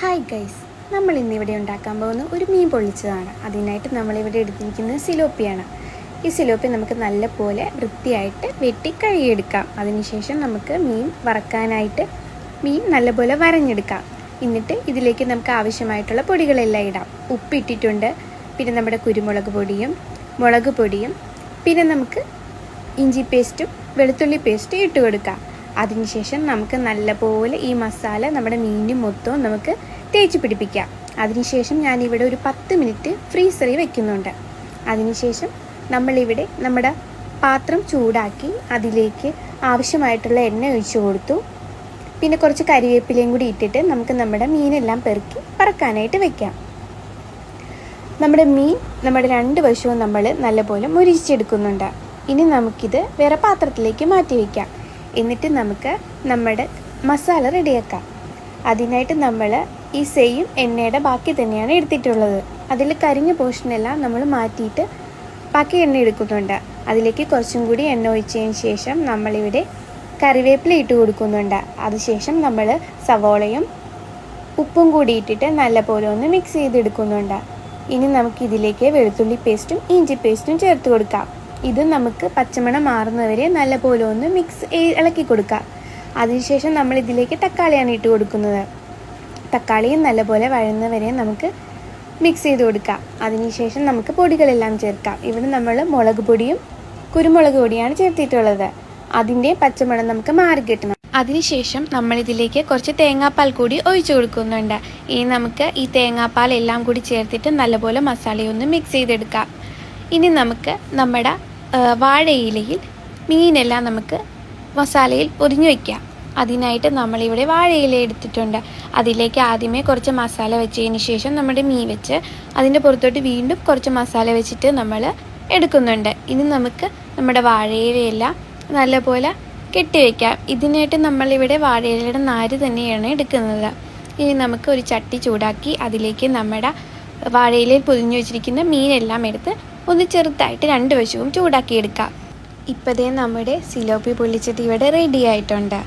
Hi guys, നമ്മൾ ഇന്നിവിടെ ഉണ്ടാക്കാൻ പോകുന്ന ഒരു മീൻ പൊള്ളിച്ചതാണ്. അതിനായിട്ട് നമ്മളിവിടെ എടുത്തിരിക്കുന്നത് സിലോപ്പിയാണ്. ഈ സിലോപ്പി നമുക്ക് നല്ലപോലെ വൃത്തിയായിട്ട് വെട്ടി കഴുകിയെടുക്കാം. അതിനുശേഷം നമുക്ക് മീൻ വറക്കാനായിട്ട് മീൻ നല്ലപോലെ വരഞ്ഞെടുക്കാം. എന്നിട്ട് ഇതിലേക്ക് നമുക്ക് ആവശ്യമായിട്ടുള്ള പൊടികളെല്ലാം ഇടാം. ഉപ്പിട്ടിട്ടുണ്ട്, പിന്നെ നമ്മുടെ കുരുമുളക് പൊടിയും മുളക് പൊടിയും, പിന്നെ നമുക്ക് ഇഞ്ചി പേസ്റ്റും വെളുത്തുള്ളി പേസ്റ്റും ഇട്ട് കൊടുക്കാം. അതിനുശേഷം നമുക്ക് നല്ലപോലെ ഈ മസാല നമ്മുടെ മീനിന് മൊത്തവും നമുക്ക് തേച്ച് പിടിപ്പിക്കാം. അതിനുശേഷം ഞാനിവിടെ ഒരു 10 മിനിറ്റ് ഫ്രീസറിൽ വെക്കുന്നുണ്ട്. അതിനുശേഷം നമ്മളിവിടെ നമ്മുടെ പാത്രം ചൂടാക്കി അതിലേക്ക് ആവശ്യമായിട്ടുള്ള എണ്ണ ഒഴിച്ചു കൊടുത്തു. പിന്നെ കുറച്ച് കരിവേപ്പിലയും കൂടി ഇട്ടിട്ട് നമുക്ക് നമ്മുടെ മീനെല്ലാം പെറുക്കി വറക്കാനായിട്ട് വെക്കാം. നമ്മുടെ മീൻ നമ്മുടെ 2 വശവും നമ്മൾ നല്ലപോലെ മുരിച്ചെടുക്കുന്നുണ്ട്. ഇനി നമുക്കിത് വേറെ പാത്രത്തിലേക്ക് മാറ്റി വയ്ക്കാം. എന്നിട്ട് നമുക്ക് നമ്മുടെ മസാല റെഡിയാക്കാം. അതിനായിട്ട് നമ്മൾ ഈ സെയിം എണ്ണയുടെ ബാക്കി തന്നെയാണ് എടുത്തിട്ടുള്ളത്. അതിൽ കരിഞ്ഞ പോർഷനെല്ലാം നമ്മൾ മാറ്റിയിട്ട് ബാക്കി എണ്ണ എടുക്കുന്നുണ്ട്. അതിലേക്ക് കുറച്ചും കൂടി എണ്ണ ഒഴിച്ചതിന് ശേഷം നമ്മളിവിടെ കറിവേപ്പില ഇട്ട് കൊടുക്കുന്നുണ്ട്. അതിനുശേഷം നമ്മൾ സവോളയും ഉപ്പും കൂടി ഇട്ടിട്ട് നല്ലപോലെ ഒന്ന് മിക്സ് ചെയ്തെടുക്കുന്നുണ്ട്. ഇനി നമുക്കിതിലേക്ക് വെളുത്തുള്ളി പേസ്റ്റും ഇഞ്ചി പേസ്റ്റും ചേർത്ത് കൊടുക്കാം. ഇത് നമുക്ക് പച്ചമണം മാറുന്നവരെ നല്ലപോലെ ഒന്ന് ഇളക്കി കൊടുക്കാം. അതിനുശേഷം നമ്മൾ ഇതിലേക്ക് തക്കാളിയാണ് ഇട്ട് കൊടുക്കുന്നത്. തക്കാളിയും നല്ലപോലെ വഴന്നവരെ നമുക്ക് മിക്സ് ചെയ്ത് കൊടുക്കാം. അതിനുശേഷം നമുക്ക് പൊടികളെല്ലാം ചേർക്കാം. ഇവിടെ നമ്മൾ മുളക് പൊടിയും കുരുമുളക് പൊടിയാണ് ചേർത്തിട്ടുള്ളത്. അതിൻ്റെ പച്ചമണം നമുക്ക് മാറി കിട്ടണം. അതിനുശേഷം നമ്മളിതിലേക്ക് കുറച്ച് തേങ്ങാപ്പാൽ കൂടി ഒഴിച്ചു കൊടുക്കുന്നുണ്ട്. ഇനി നമുക്ക് ഈ തേങ്ങാപ്പാൽ എല്ലാം കൂടി ചേർത്തിട്ട് നല്ലപോലെ മസാലയൊന്ന് മിക്സ് ചെയ്തെടുക്കാം. ഇനി നമുക്ക് നമ്മുടെ വാഴയിലയിൽ മീനെല്ലാം നമുക്ക് മസാലയിൽ പൊതിഞ്ഞു വയ്ക്കാം. അതിനായിട്ട് നമ്മളിവിടെ വാഴയില എടുത്തിട്ടുണ്ട്. അതിലേക്ക് ആദ്യമേ കുറച്ച് മസാല വെച്ചതിന് ശേഷം നമ്മുടെ മീൻ വെച്ച് അതിൻ്റെ പുറത്തോട്ട് വീണ്ടും കുറച്ച് മസാല വെച്ചിട്ട് നമ്മൾ എടുക്കുന്നുണ്ട്. ഇനി നമുക്ക് നമ്മുടെ വാഴയിലയെല്ലാം നല്ലപോലെ കെട്ടിവെക്കാം. ഇതിനായിട്ട് നമ്മളിവിടെ വാഴയിലയുടെ നാര് തന്നെയാണ് എടുക്കുന്നത്. ഇനി നമുക്ക് ഒരു ചട്ടി ചൂടാക്കി അതിലേക്ക് നമ്മുടെ വാഴയിലയിൽ പൊതിഞ്ഞു വെച്ചിരിക്കുന്ന മീനെല്ലാം എടുത്ത് ഒന്ന് ചെറുതായിട്ട് 2 വശവും ചൂടാക്കിയെടുക്കാം. ഇപ്പോഴേ നമ്മുടെ സിലോപ്പി പൊള്ളിച്ചിട്ട് ഇവിടെ റെഡി ആയിട്ടുണ്ട്.